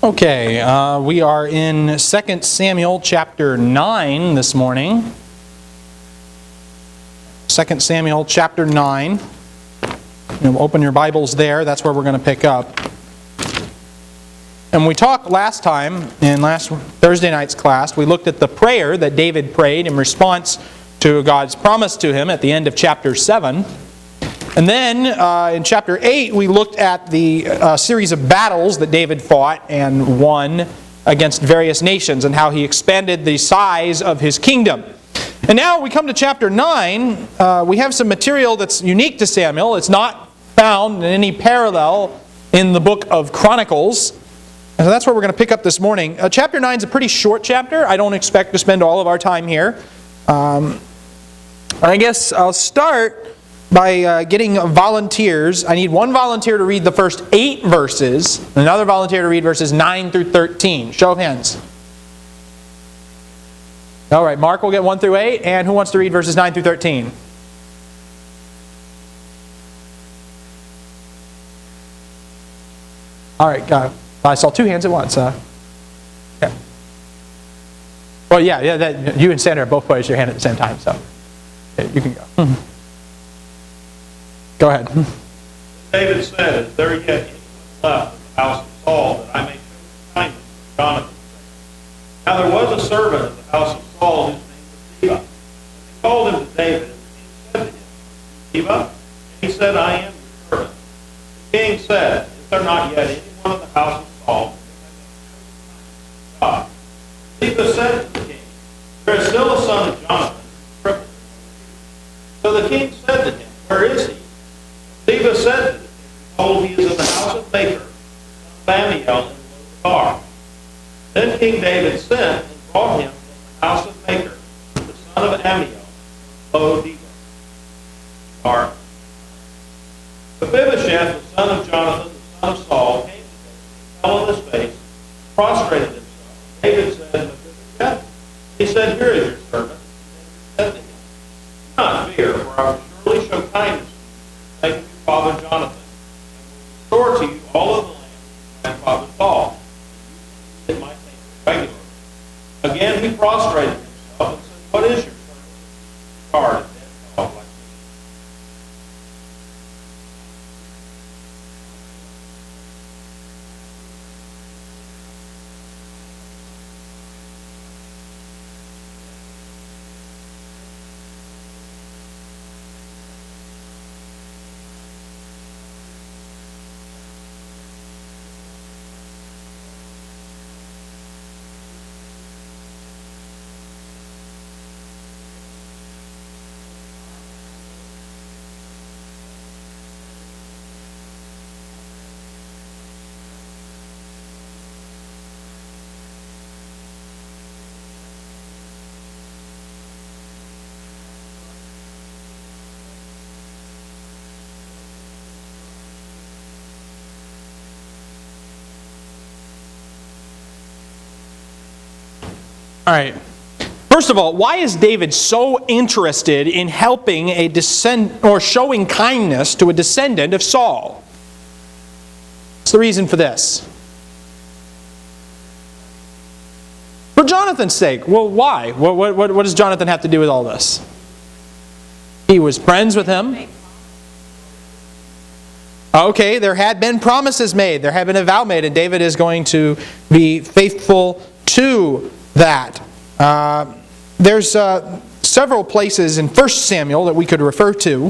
Okay, we are in 2 Samuel chapter 9 this morning. 2 Samuel chapter 9. You'll open your Bibles there. That's where we're going to pick up. And we talked last time, in last Thursday night's class, we looked at the prayer that David prayed in response to God's promise to him at the end of chapter 7. And then in chapter 8, we looked at the series of battles that David fought and won against various nations and how he expanded the size of his kingdom. And now we come to chapter 9. We have some material that's unique to Samuel. It's not found in any parallel in the book of Chronicles. And so that's where we're going to pick up this morning. Chapter 9 is a pretty short chapter. I don't expect to spend all of our time here. I guess I'll start by getting volunteers. I need one volunteer to read the first 8 verses, another volunteer to read verses 9 through 13. Show of hands. All right, Mark will get 1 through 8, and who wants to read verses 9 through 13? All right, I saw 2 hands at once. Yeah. Well, yeah, you and Sandra both raised your hand at the same time, so you can go. Go ahead. David said, "Is there yet anyone left in the house of Saul, that I may show kindness to Jonathan?" Now there was a servant in the house of Saul whose name was Ziba. And they called him to David, and the king said to him, "Ziba?" And he said, "I am your servant." The king said, "Is there not yet anyone in the house of Saul that I may show kindness to God?" Ziba said to the king, "There is still a son of Jonathan, who is crippled." So the king said to him, "Where is he?" Ziba said to the king, "Behold, he is in the house of Maker, son of Amiel, in Lodebar." Then King David sent and brought him from the house of Maker, the son of Amiel, Lodebar. Mephibosheth, the son of Jonathan, the son of Saul, came to David, and fell on his face, and prostrated himself. David said, "Mephibosheth?" He said, "Here is your servant." And David said to him, "Do not fear, for I will surely show kindness to you, Father Jonathan, and will restore to you all of the land of my father Saul, and you will visit my name regularly." Again he prostrated himself and said, "What is your servant? Guard and dead dog like me." All right. First of all, why is David so interested in helping or showing kindness to a descendant of Saul? What's the reason for this? For Jonathan's sake. Well, why? What does Jonathan have to do with all this? He was friends with him. Okay, there had been promises made. There had been a vow made, and David is going to be faithful to that. There's several places in 1 Samuel that we could refer to.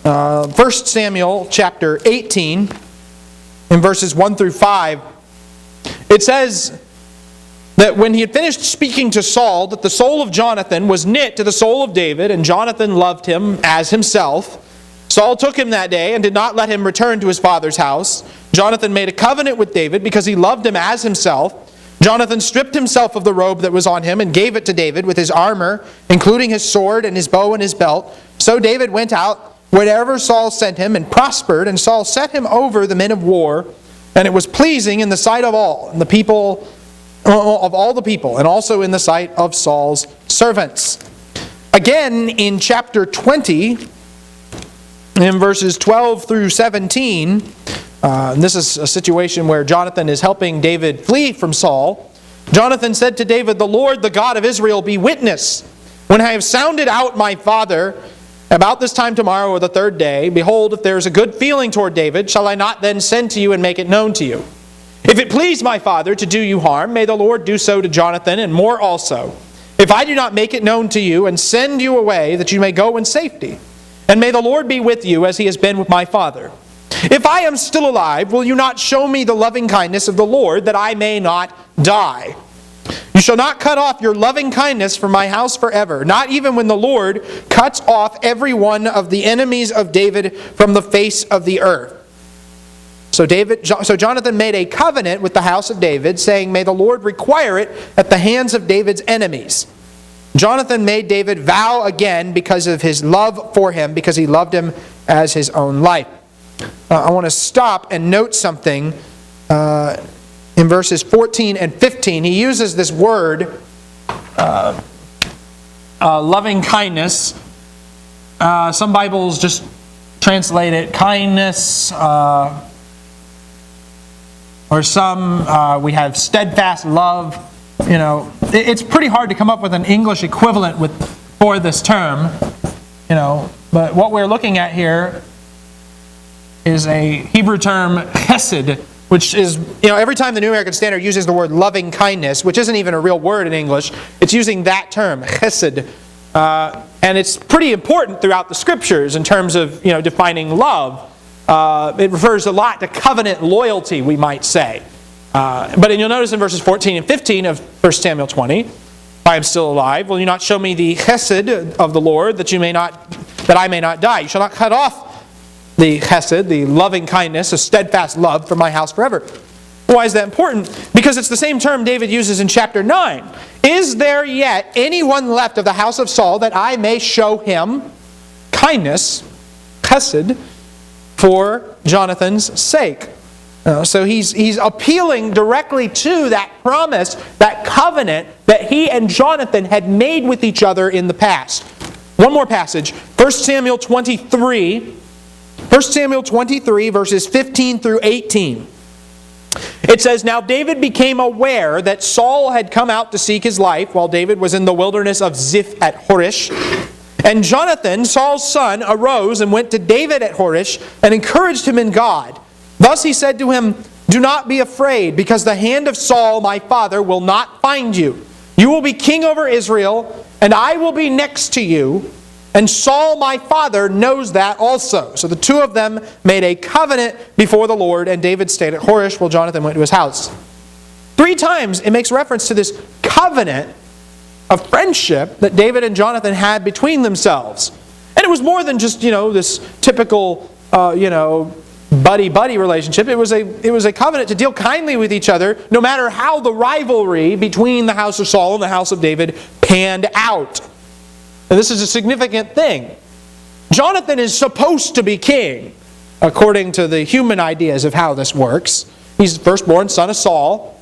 1 Samuel chapter 18, in verses 1 through 5, it says that when he had finished speaking to Saul, that the soul of Jonathan was knit to the soul of David, and Jonathan loved him as himself. Saul took him that day and did not let him return to his father's house. Jonathan made a covenant with David because he loved him as himself. Jonathan stripped himself of the robe that was on him and gave it to David with his armor, including his sword and his bow and his belt. So David went out wherever Saul sent him and prospered, and Saul set him over the men of war, and it was pleasing in the sight of all, and the people of all the people, and also in the sight of Saul's servants. Again, in chapter 20, in verses 12 through 17, And this is a situation where Jonathan is helping David flee from Saul. Jonathan said to David, "The Lord, the God of Israel, be witness. When I have sounded out my father about this time tomorrow or the third day, behold, if there is a good feeling toward David, shall I not then send to you and make it known to you? If it please my father to do you harm, may the Lord do so to Jonathan, and more also. If I do not make it known to you and send you away, that you may go in safety. And may the Lord be with you as he has been with my father. If I am still alive, will you not show me the loving kindness of the Lord, that I may not die? You shall not cut off your loving kindness from my house forever, not even when the Lord cuts off every one of the enemies of David from the face of the earth." So Jonathan made a covenant with the house of David, saying, "May the Lord require it at the hands of David's enemies." Jonathan made David vow again because of his love for him, because he loved him as his own life. I want to stop and note something in verses 14 and 15. He uses this word, loving kindness. Some Bibles just translate it kindness, or some we have steadfast love. You know, it's pretty hard to come up with an English equivalent for this term. You know, but what we're looking at here is a Hebrew term, chesed, which is, you know, every time the New American Standard uses the word loving kindness, which isn't even a real word in English, it's using that term, chesed. And it's pretty important throughout the Scriptures in terms of, you know, defining love. It refers a lot to covenant loyalty, we might say. But you'll notice in verses 14 and 15 of 1 Samuel 20, "If I am still alive, will you not show me the chesed of the Lord, that I may not die? You shall not cut off the chesed, the loving kindness, a steadfast love from my house forever." Why is that important? Because it's the same term David uses in chapter 9. "Is there yet anyone left of the house of Saul, that I may show him kindness," chesed, "for Jonathan's sake?" So he's appealing directly to that promise, that covenant that he and Jonathan had made with each other in the past. One more passage, 1 Samuel 23, verses 15 through 18. It says, "Now David became aware that Saul had come out to seek his life while David was in the wilderness of Ziph at Horish. And Jonathan, Saul's son, arose and went to David at Horish and encouraged him in God. Thus he said to him, 'Do not be afraid, because the hand of Saul my father will not find you. You will be king over Israel, and I will be next to you. And Saul my father knows that also.' So the two of them made a covenant before the Lord, and David stayed at Horish while Jonathan went to his house." 3 times it makes reference to this covenant of friendship that David and Jonathan had between themselves. And it was more than just, this typical, buddy-buddy relationship. It was a covenant to deal kindly with each other, no matter how the rivalry between the house of Saul and the house of David panned out. And this is a significant thing. Jonathan is supposed to be king, according to the human ideas of how this works. He's the firstborn son of Saul.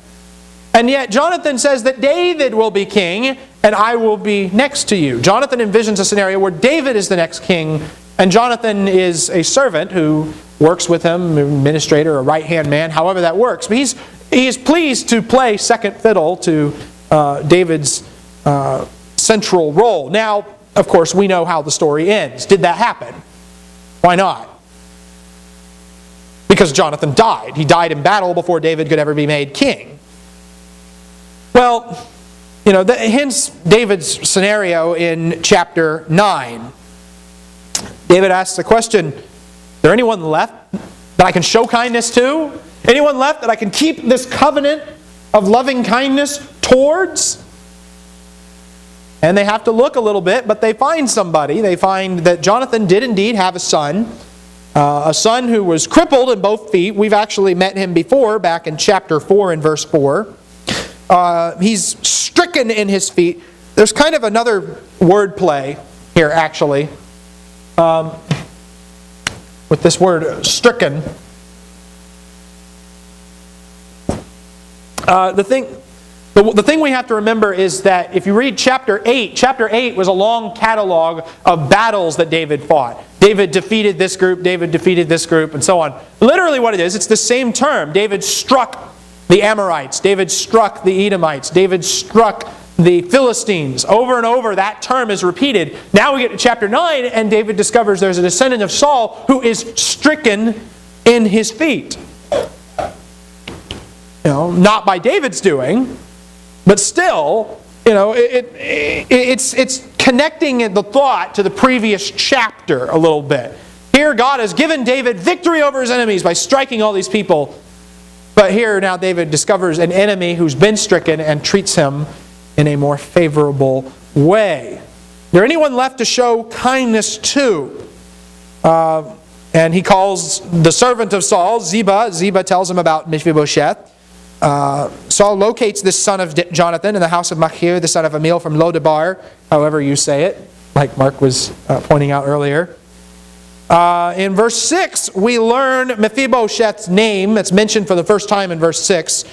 And yet Jonathan says that David will be king, and I will be next to you. Jonathan envisions a scenario where David is the next king, and Jonathan is a servant who works with him, an administrator, a right-hand man, however that works. But he is pleased to play second fiddle to David's central role. Now, of course, we know how the story ends. Did that happen? Why not? Because Jonathan died. He died in battle before David could ever be made king. Well, hence David's scenario in chapter 9. David asks the question, is there anyone left that I can show kindness to? Anyone left that I can keep this covenant of loving kindness towards? And they have to look a little bit, but they find somebody. They find that Jonathan did indeed have a son who was crippled in both feet. We've actually met him before, back in chapter 4 and verse 4. He's stricken in his feet. There's kind of another word play here, actually, with this word stricken. The thing we have to remember is that if you read chapter 8 was a long catalog of battles that David fought. David defeated this group, David defeated this group, and so on. Literally what it is, it's the same term. David struck the Amorites, David struck the Edomites, David struck the Philistines. Over and over, that term is repeated. Now we get to chapter 9, and David discovers there's a descendant of Saul who is stricken in his feet. Not by David's doing, but still, it's connecting the thought to the previous chapter a little bit. Here God has given David victory over his enemies by striking all these people. But here now David discovers an enemy who's been stricken and treats him in a more favorable way. Is there anyone left to show kindness to? And he calls the servant of Saul, Ziba. Ziba tells him about Mephibosheth. Saul locates this son of Jonathan in the house of Machir, the son of Amiel from Lodebar, however you say it, like Mark was pointing out earlier. In verse 6, we learn Mephibosheth's name. It's mentioned for the first time in verse 6.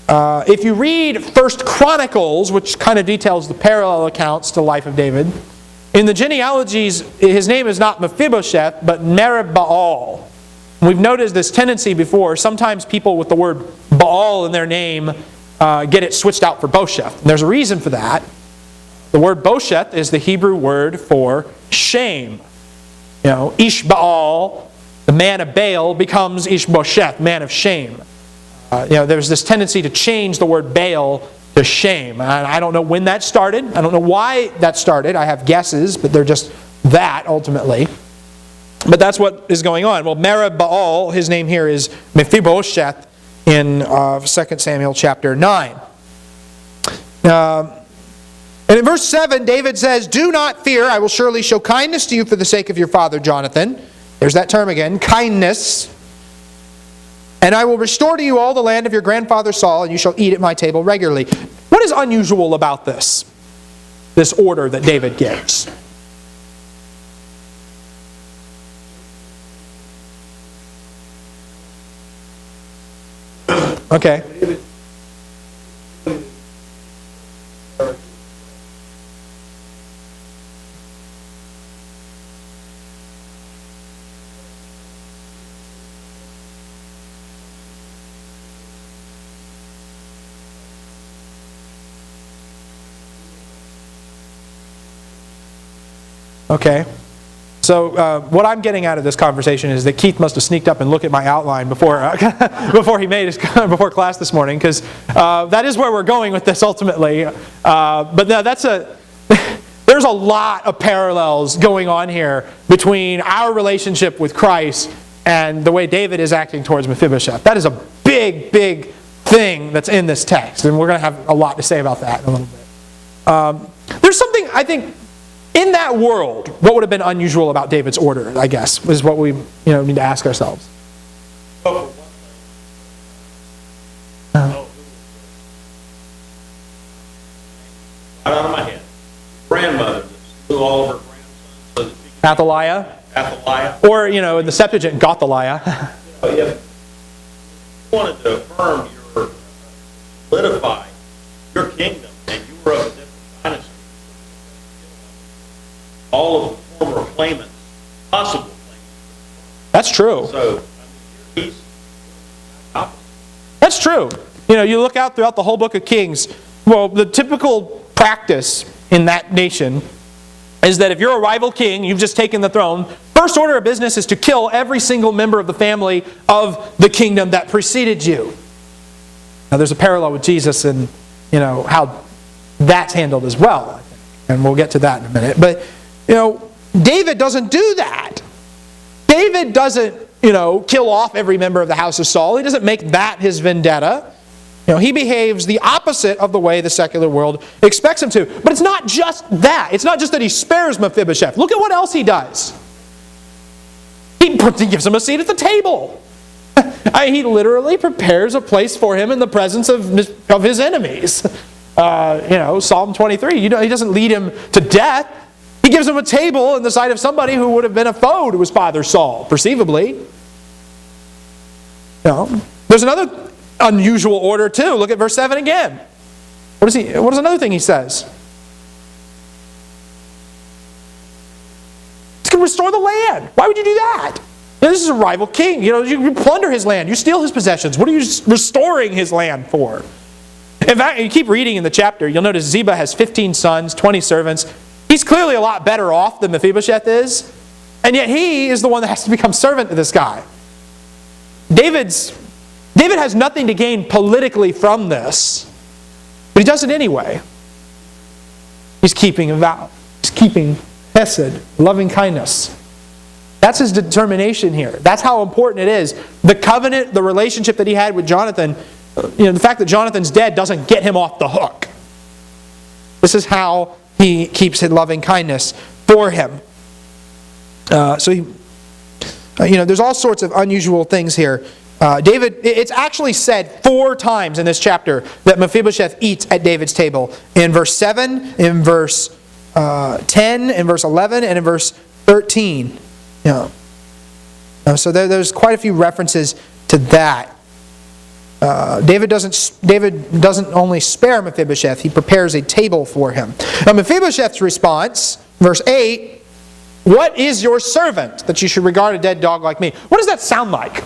If you read 1 Chronicles, which kind of details the parallel accounts to the life of David, in the genealogies, his name is not Mephibosheth, but Merib-Baal. We've noticed this tendency before. Sometimes people with the word Baal in their name get it switched out for Bosheth. And there's a reason for that. The word Bosheth is the Hebrew word for shame. Ish-Baal, the man of Baal, becomes Ish-Bosheth, man of shame. There's this tendency to change the word Baal to shame. And I don't know when that started. I don't know why that started. I have guesses, but they're just that ultimately. But that's what is going on. Well, Merib-Baal, his name here is Mephibosheth in 2 Samuel chapter 9. And in verse 7, David says, "Do not fear, I will surely show kindness to you for the sake of your father Jonathan." There's that term again, kindness. "And I will restore to you all the land of your grandfather Saul, and you shall eat at my table regularly." What is unusual about this order that David gives? Okay. Okay. So what I'm getting out of this conversation is that Keith must have sneaked up and looked at my outline before before class this morning, because that is where we're going with this ultimately. But no, there's a lot of parallels going on here between our relationship with Christ and the way David is acting towards Mephibosheth. That is a big, big thing that's in this text, and we're going to have a lot to say about that in a little bit. There's something, I think, in that world, what would have been unusual about David's order, I guess, is what we need to ask ourselves. Out of my head. Grandmother that slew all of her grandsons so that she could Athaliah? Or, in the Septuagint, Gothaliah. you wanted to affirm solidify your kingdom, and you were of a different dynasty. All of the former claimants, possible claimants. That's true. So, he's opposite. That's true. You look out throughout the whole book of Kings. Well, the typical practice in that nation is that if you're a rival king, you've just taken the throne, first order of business is to kill every single member of the family of the kingdom that preceded you. Now, there's a parallel with Jesus and how that's handled as well, I think. And we'll get to that in a minute. But David doesn't do that. David doesn't, kill off every member of the house of Saul. He doesn't make that his vendetta. He behaves the opposite of the way the secular world expects him to. But it's not just that. It's not just that he spares Mephibosheth. Look at what else he does. He gives him a seat at the table. He literally prepares a place for him in the presence of his enemies. Psalm 23. He doesn't lead him to death. He gives him a table in the sight of somebody who would have been a foe to his father Saul, perceivably. There's another unusual order too. Look at verse 7 again. What is another thing he says? It's can restore the land. Why would you do that? This is a rival king. You plunder his land. You steal his possessions. What are you restoring his land for? In fact, you keep reading in the chapter, you'll notice Ziba has 15 sons, 20 servants. He's clearly a lot better off than Mephibosheth is. And yet he is the one that has to become servant to this guy. David has nothing to gain politically from this, but he does it anyway. He's keeping a vow. He's keeping hesed, loving kindness. That's his determination here. That's how important it is. The covenant, the relationship that he had with Jonathan, the fact that Jonathan's dead doesn't get him off the hook. This is how he keeps his loving kindness for him. There's all sorts of unusual things here. It's actually said 4 times in this chapter that Mephibosheth eats at David's table. In verse 7, in verse 10, in verse 11, and in verse 13. So there's quite a few references to that. David doesn't only spare Mephibosheth, he prepares a table for him. Now Mephibosheth's response, verse 8, "What is your servant that you should regard a dead dog like me?" What does that sound like?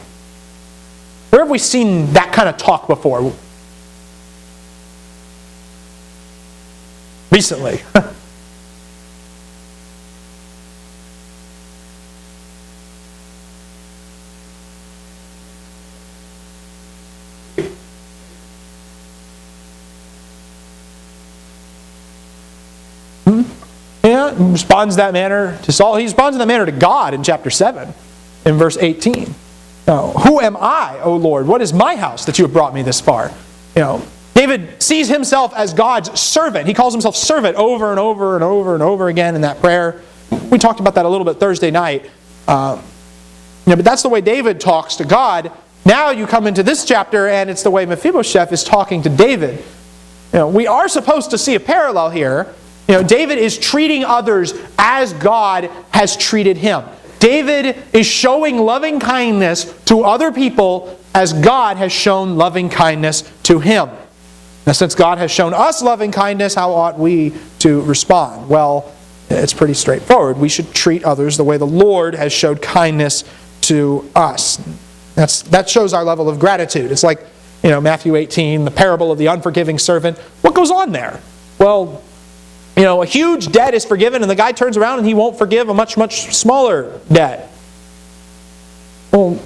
Where have we seen that kind of talk before? Recently. Yeah, he responds in that manner to Saul. He responds in that manner to God in chapter 7, in verse 18. Now, who am I, O Lord? What is my house that you have brought me this far? David sees himself as God's servant. He calls himself servant over and over and over and over again in that prayer. We talked about that a little bit Thursday night. But that's the way David talks to God. Now you come into this chapter and it's the way Mephibosheth is talking to David. We are supposed to see a parallel here. David is treating others as God has treated him. David is showing loving kindness to other people as God has shown loving kindness to him. Now, since God has shown us loving kindness, how ought we to respond? Well, it's pretty straightforward. We should treat others the way the Lord has showed kindness to us. That shows our level of gratitude. It's like, Matthew 18, the parable of the unforgiving servant. What goes on there? Well, a huge debt is forgiven and the guy turns around and he won't forgive a much, much smaller debt. Well,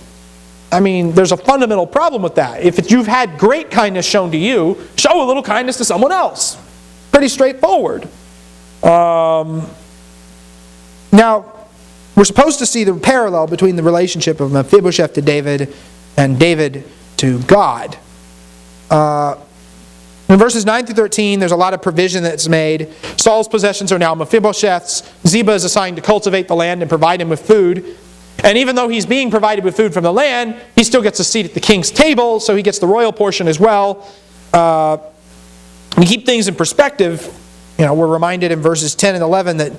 there's a fundamental problem with that. If you've had great kindness shown to you, show a little kindness to someone else. Pretty straightforward. Now, we're supposed to see the parallel between the relationship of Mephibosheth to David and David to God. In verses 9 through 13, there's a lot of provision that's made. Saul's possessions are now Mephibosheth's. Ziba is assigned to cultivate the land and provide him with food. And even though he's being provided with food from the land, he still gets a seat at the king's table, so he gets the royal portion as well. To keep things in perspective, we're reminded in verses 10 and 11 that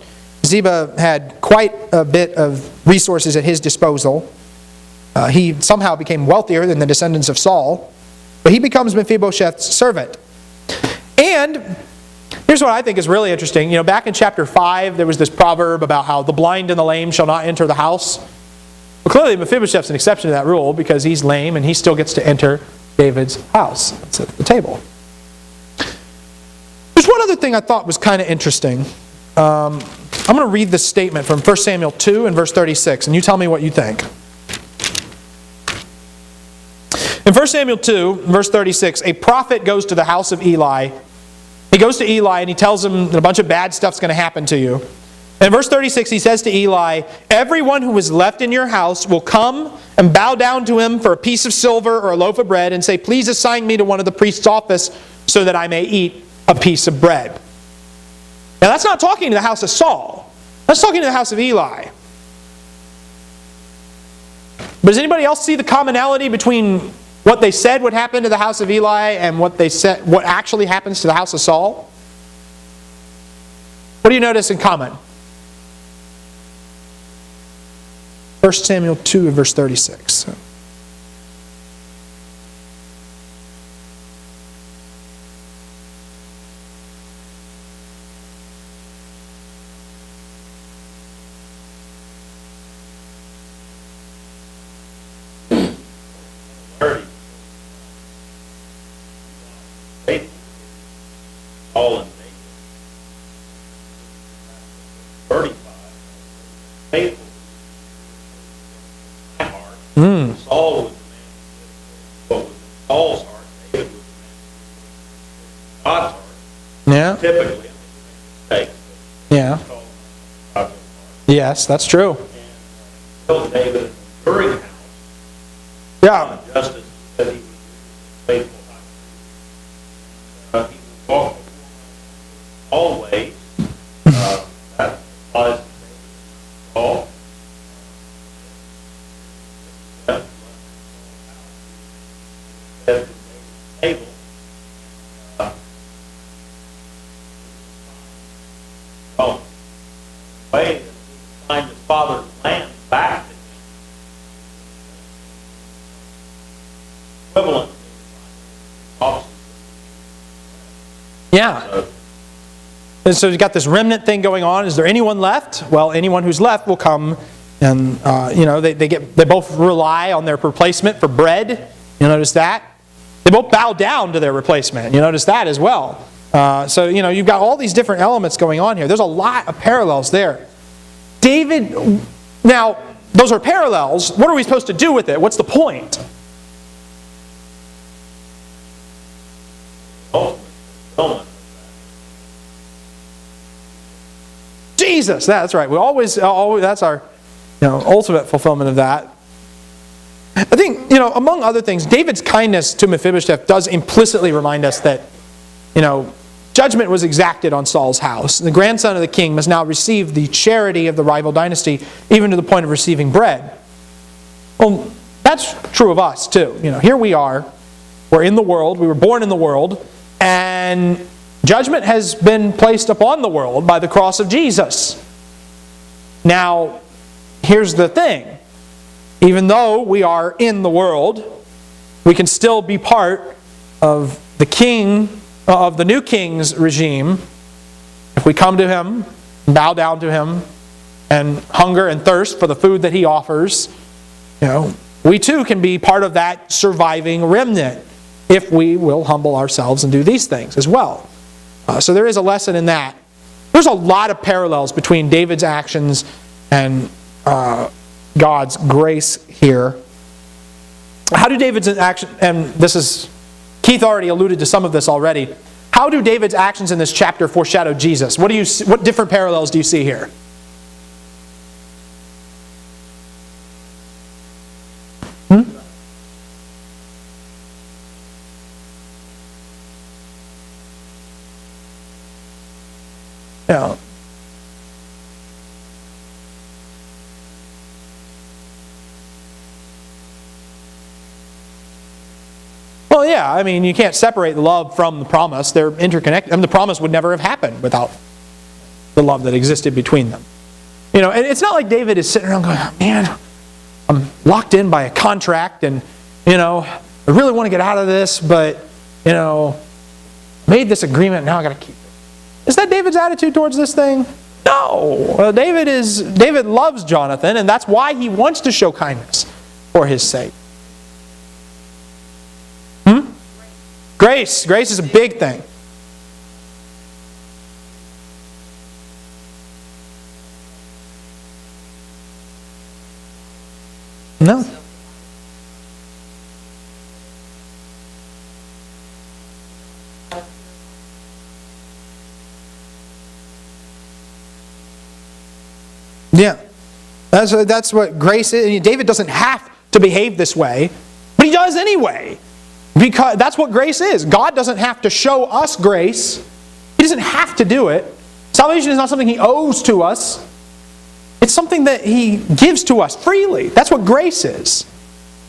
Ziba had quite a bit of resources at his disposal. He somehow became wealthier than the descendants of Saul, but he becomes Mephibosheth's servant. And here's what I think is really interesting. Back in chapter 5, there was this proverb about how the blind and the lame shall not enter the house. Well, clearly Mephibosheth's an exception to that rule because he's lame and he still gets to enter David's house. It's at the table. There's one other thing I thought was kind of interesting. I'm going to read this statement from 1 Samuel 2 and verse 36, and you tell me what you think. In 1 Samuel 2, verse 36, a prophet goes to the house of Eli. He goes to Eli and he tells him that a bunch of bad stuff's going to happen to you. And in verse 36, he says to Eli, "Everyone who is left in your house will come and bow down to him for a piece of silver or a loaf of bread and say, 'Please assign me to one of the priest's office so that I may eat a piece of bread.'" Now that's not talking to the house of Saul. That's talking to the house of Eli. But does anybody else see the commonality between what they said would happen to the house of Eli and what actually happens to the house of Saul? What do you notice in common? 1 Samuel 2 and verse 36. faithful to my heart. Saul was the man who did what was in Saul's heart. David was the man who did God's heart. Yeah. Typically, I think we make mistakes. Yeah. God's heart. Yes, that's true. And built David an enduring house. Yeah. Just as he said he was faithful high priest. He would walk before him always. That applies to Saul. Table. Well, the way that he find his father's land back to him, equivalent to officers. Yeah. And so you've got this remnant thing going on. Is there anyone left? Well, anyone who's left will come, and they both rely on their replacement for bread. You notice that? They both bow down to their replacement. You notice that as well. So you've got all these different elements going on here. There's a lot of parallels there. David, now those are parallels. What are we supposed to do with it? What's the point? Jesus, that's right. We always that's our ultimate fulfillment of that. I think, among other things, David's kindness to Mephibosheth does implicitly remind us that, judgment was exacted on Saul's house. The grandson of the king must now receive the charity of the rival dynasty, even to the point of receiving bread. Well, that's true of us too. Here we are. We're in the world. We were born in the world. And judgment has been placed upon the world by the cross of Jesus. Now, here's the thing. Even though we are in the world, we can still be part of the new king's regime if we come to him, bow down to him, and hunger and thirst for the food that he offers. We too can be part of that surviving remnant if we will humble ourselves and do these things as well. So there is a lesson in that. There's a lot of parallels between David's actions and God's grace here. How do David's actions, and Keith already alluded to some of this already. How do David's actions in this chapter foreshadow Jesus? What different parallels do you see here? Yeah. Well, yeah, you can't separate love from the promise. They're interconnected. The promise would never have happened without the love that existed between them. And it's not like David is sitting around going, oh, man, I'm locked in by a contract and, I really want to get out of this, but, made this agreement, now I got to keep it. Is that David's attitude towards this thing? No. Well, David loves Jonathan, and that's why he wants to show kindness for his sake. Grace. Grace is a big thing. No. Yeah. That's what grace is. David doesn't have to behave this way, but he does anyway. Because that's what grace is. God doesn't have to show us grace. He doesn't have to do it. Salvation is not something He owes to us. It's something that He gives to us freely. That's what grace is.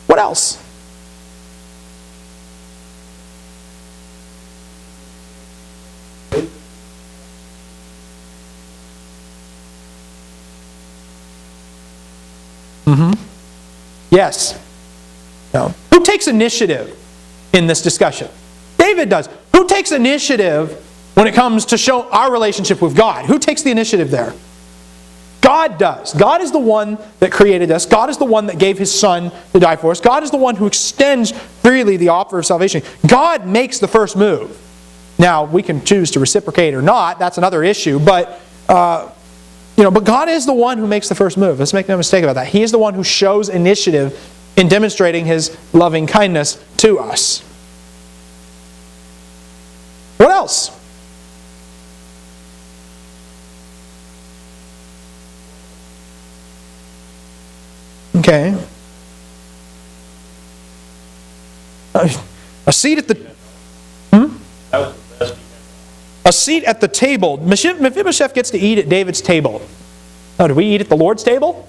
What else? Yes. No. Who takes initiative in this discussion? David does. Who takes initiative when it comes to show our relationship with God? Who takes the initiative there? God does. God is the one that created us. God is the one that gave His Son to die for us. God is the one who extends freely the offer of salvation. God makes the first move. Now, we can choose to reciprocate or not. That's another issue. But, But God is the one who makes the first move. Let's make no mistake about that. He is the one who shows initiative in demonstrating His loving kindness to us. What else? Okay. A seat at the... That was the best he had. A seat at the table. Mephibosheth gets to eat at David's table. Oh, do we eat at the Lord's table?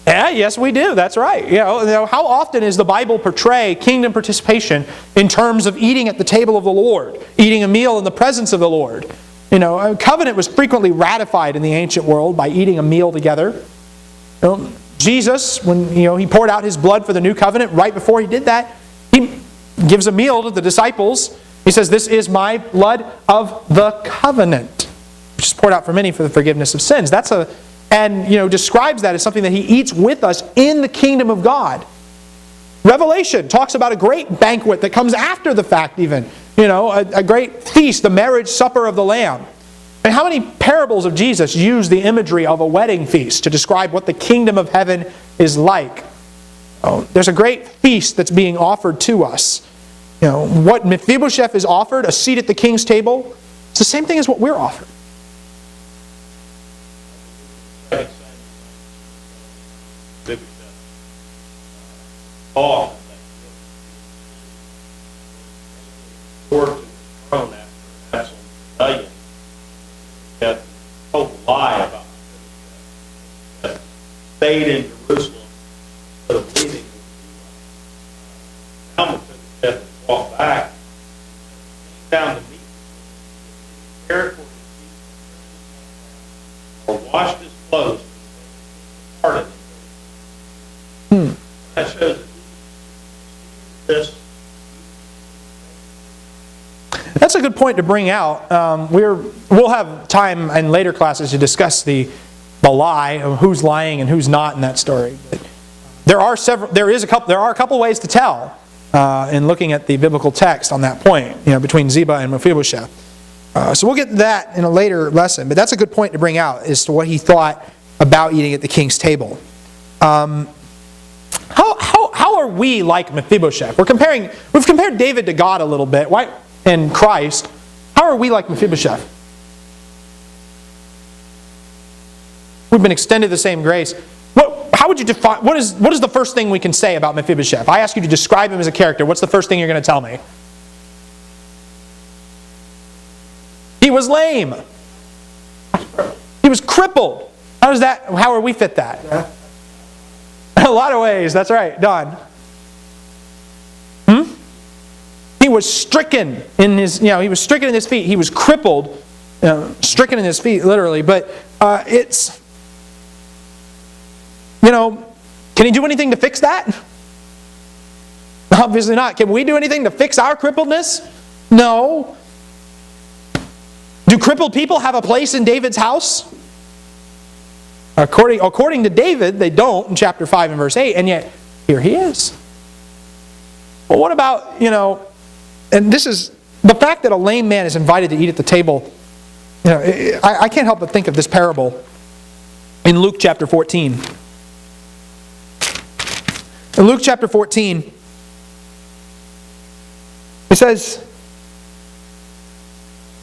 Yeah, yes we do. That's right. How often does the Bible portray kingdom participation in terms of eating at the table of the Lord, eating a meal in the presence of the Lord? A covenant was frequently ratified in the ancient world by eating a meal together. Jesus, when He poured out His blood for the new covenant, right before He did that, He gives a meal to the disciples. He says, "This is my blood of the covenant, which is poured out for many for the forgiveness of sins." And describes that as something that He eats with us in the kingdom of God. Revelation talks about a great banquet that comes after the fact even. A great feast, the marriage supper of the Lamb. And how many parables of Jesus use the imagery of a wedding feast to describe what the kingdom of heaven is like? There's a great feast that's being offered to us. What Mephibosheth is offered, a seat at the king's table, it's the same thing as what we're offered. Off Lord to the throne after Absalom's rebellion. That told a lie about it. That stayed in Jerusalem instead of leaving. Now Mephibosheth walked back, came down to meet him, cared for his people, or washed his clothes, departed. That shows this. That's a good point to bring out. We'll have time in later classes to discuss the lie of who's lying and who's not in that story. But there are a couple ways to tell in looking at the biblical text on that point, between Ziba and Mephibosheth. So we'll get to that in a later lesson. But that's a good point to bring out as to what he thought about eating at the king's table. How are we like Mephibosheth? We've compared David to God a little bit. Why? And Christ. How are we like Mephibosheth? We've been extended the same grace. How would you define? What is the first thing we can say about Mephibosheth? I ask you to describe him as a character. What's the first thing you're going to tell me? He was lame. He was crippled. How are we fit that? Yeah. A lot of ways. That's right. Don. He was stricken in his. He was stricken in his feet. He was crippled, stricken in his feet, literally. But it's. Can he do anything to fix that? Obviously not. Can we do anything to fix our crippledness? No. Do crippled people have a place in David's house? According to David, they don't in chapter 5 and verse 8, and yet here he is. Well, what about, and this is the fact that a lame man is invited to eat at the table. I can't help but think of this parable in Luke chapter 14. In Luke chapter 14, it says,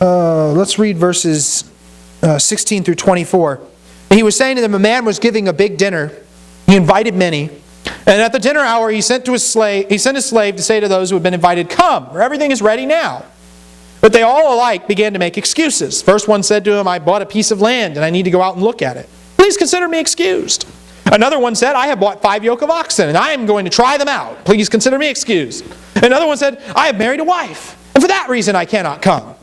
let's read verses 16 through 24. He was saying to them, a man was giving a big dinner. He invited many. And at the dinner hour, he sent his slave to say to those who had been invited, "Come, for everything is ready now." But they all alike began to make excuses. First one said to him, "I bought a piece of land and I need to go out and look at it. Please consider me excused." Another one said, "I have bought 5 yoke of oxen and I am going to try them out. Please consider me excused." Another one said, "I have married a wife and for that reason I cannot come."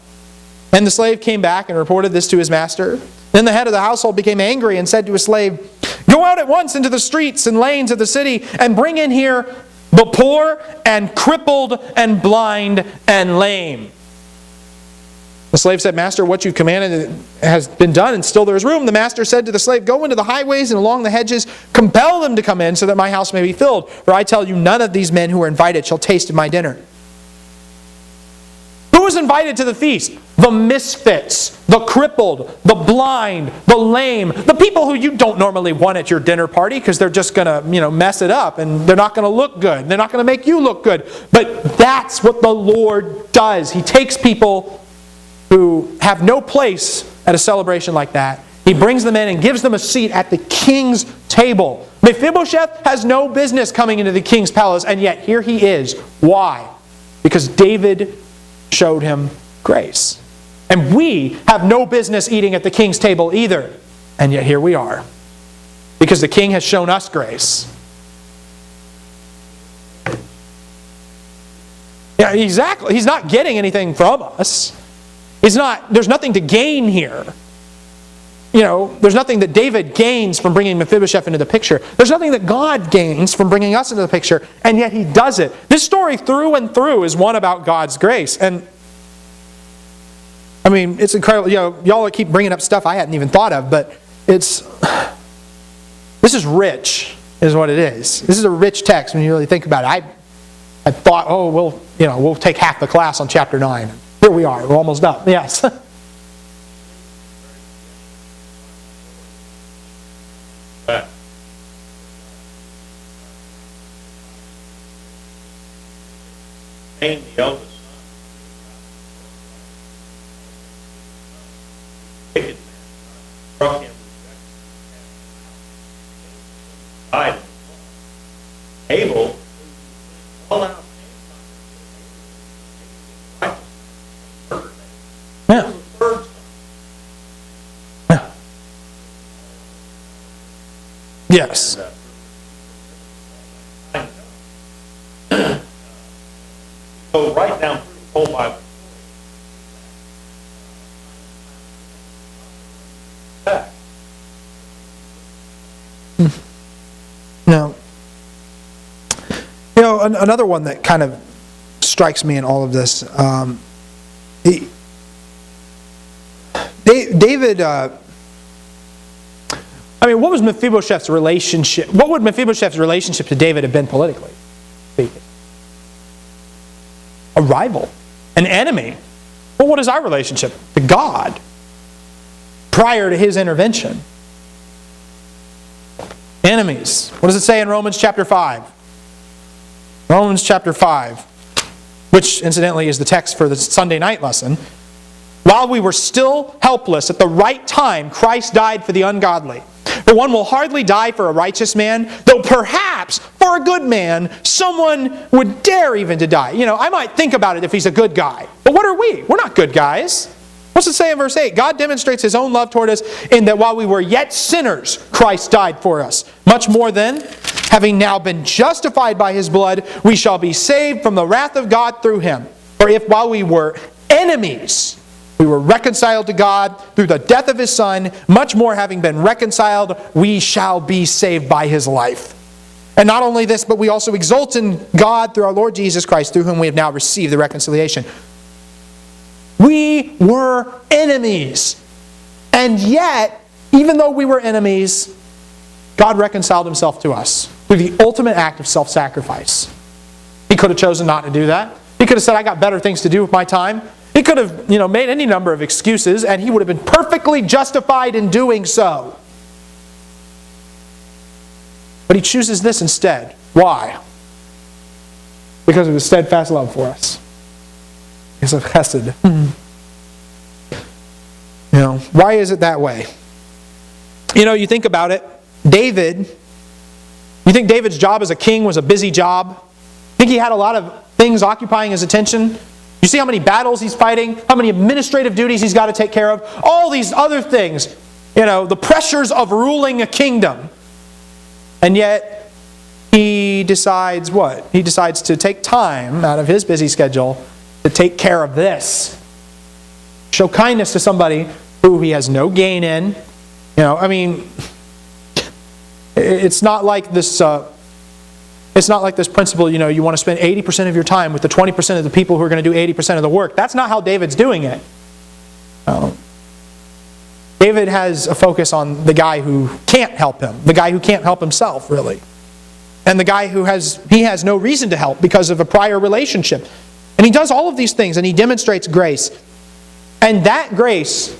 And the slave came back and reported this to his master. Then the head of the household became angry and said to his slave, "Go out at once into the streets and lanes of the city and bring in here the poor and crippled and blind and lame." The slave said, "Master, what you've commanded has been done, and still there is room." The master said to the slave, "Go into the highways and along the hedges, compel them to come in so that my house may be filled. For I tell you, none of these men who are invited shall taste of my dinner." Who was invited to the feast? The misfits, the crippled, the blind, the lame, the people who you don't normally want at your dinner party because they're just going to, mess it up and they're not going to look good. They're not going to make you look good. But that's what the Lord does. He takes people who have no place at a celebration like that. He brings them in and gives them a seat at the king's table. Mephibosheth has no business coming into the king's palace, and yet here he is. Why? Because David showed him grace. And we have no business eating at the king's table either. And yet here we are. Because the king has shown us grace. Yeah, exactly. He's not getting anything from us. There's nothing to gain here. There's nothing that David gains from bringing Mephibosheth into the picture. There's nothing that God gains from bringing us into the picture, and yet He does it. This story through and through is one about God's grace. And, it's incredible. Y'all keep bringing up stuff I hadn't even thought of, but this is rich, is what it is. This is a rich text when you really think about it. I thought, we'll take half the class on chapter 9. Here we are. We're almost done. Yes. Cain, the eldest son, wicked man, struck him, died. Abel, all out, Yeah. third son. Yes. So right down through the whole Bible Now, another one that kind of strikes me in all of this, David, what was Mephibosheth's relationship? What would Mephibosheth's relationship to David have been politically speaking? A rival, an enemy. Well, what is our relationship? To God, prior to His intervention. Enemies. What does it say in Romans chapter 5? Romans chapter 5, which incidentally is the text for the Sunday night lesson. While we were still helpless, at the right time, Christ died for the ungodly. For one will hardly die for a righteous man, though perhaps for a good man, someone would dare even to die. I might think about it if he's a good guy. But what are we? We're not good guys. What's it say in verse 8? God demonstrates His own love toward us in that while we were yet sinners, Christ died for us. Much more then, having now been justified by His blood, we shall be saved from the wrath of God through Him. For if while we were enemies, we were reconciled to God through the death of His Son, much more having been reconciled, we shall be saved by His life. And not only this, but we also exult in God through our Lord Jesus Christ, through whom we have now received the reconciliation. We were enemies. And yet, even though we were enemies, God reconciled Himself to us through the ultimate act of self-sacrifice. He could have chosen not to do that. He could have said, I got better things to do with my time. He could have, made any number of excuses, and He would have been perfectly justified in doing so. But He chooses this instead. Why? Because of His steadfast love for us. Because of chesed. Why is it that way? You think about it. You think David's job as a king was a busy job? Think he had a lot of things occupying his attention? You see how many battles he's fighting? How many administrative duties he's got to take care of? All these other things. The pressures of ruling a kingdom. And yet, he decides what? He decides to take time out of his busy schedule to take care of this. Show kindness to somebody who he has no gain in. It's not like this... It's not like this principle, you want to spend 80% of your time with the 20% of the people who are going to do 80% of the work. That's not how David's doing it. David has a focus on the guy who can't help him, the guy who can't help himself, really. And the guy who he has no reason to help because of a prior relationship. And He does all of these things, and He demonstrates grace. And that grace,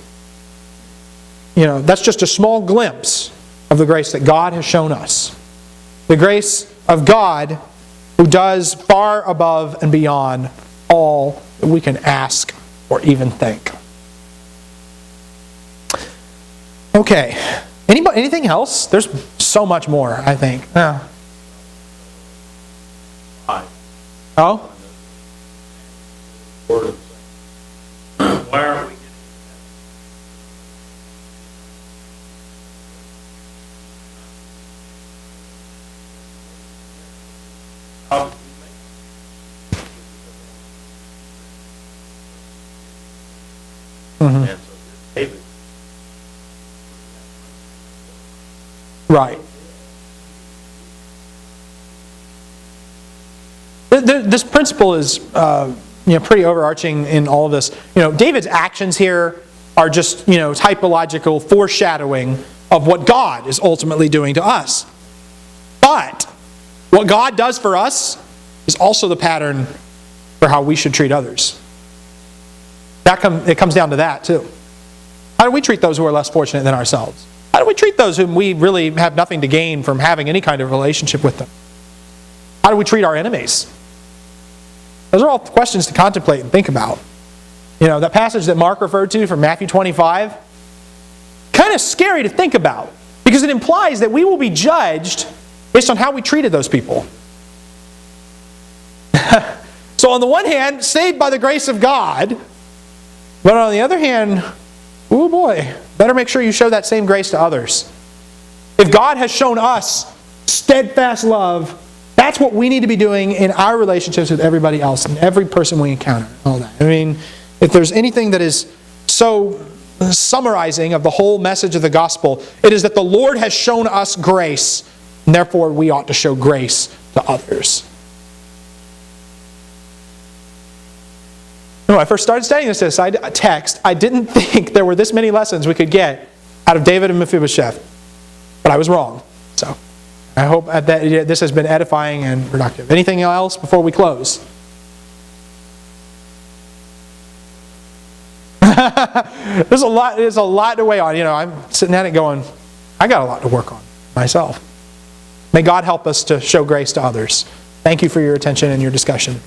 that's just a small glimpse of the grace that God has shown us. The grace of God who does far above and beyond all that we can ask or even think. Okay. Anything else? There's so much more, I think. Oh? Why aren't we getting how did we make it? And so David. Right. This principle is pretty overarching in all of this. David's actions here are just typological foreshadowing of what God is ultimately doing to us. But what God does for us is also the pattern for how we should treat others. It comes down to that too. How do we treat those who are less fortunate than ourselves? How do we treat those whom we really have nothing to gain from having any kind of relationship with them? How do we treat our enemies? Those are all questions to contemplate and think about. That passage that Mark referred to from Matthew 25, kind of scary to think about, because it implies that we will be judged based on how we treated those people. So on the one hand, saved by the grace of God, but on the other hand, oh boy, better make sure you show that same grace to others. If God has shown us steadfast love, that's what we need to be doing in our relationships with everybody else and every person we encounter. All that. If there's anything that is so summarizing of the whole message of the gospel, it is that the Lord has shown us grace, and therefore we ought to show grace to others. When I first started studying this text, I didn't think there were this many lessons we could get out of David and Mephibosheth. But I was wrong. So I hope that this has been edifying and productive. Anything else before we close? There's a lot to weigh on. I'm sitting at it going, I got a lot to work on myself. May God help us to show grace to others. Thank you for your attention and your discussion.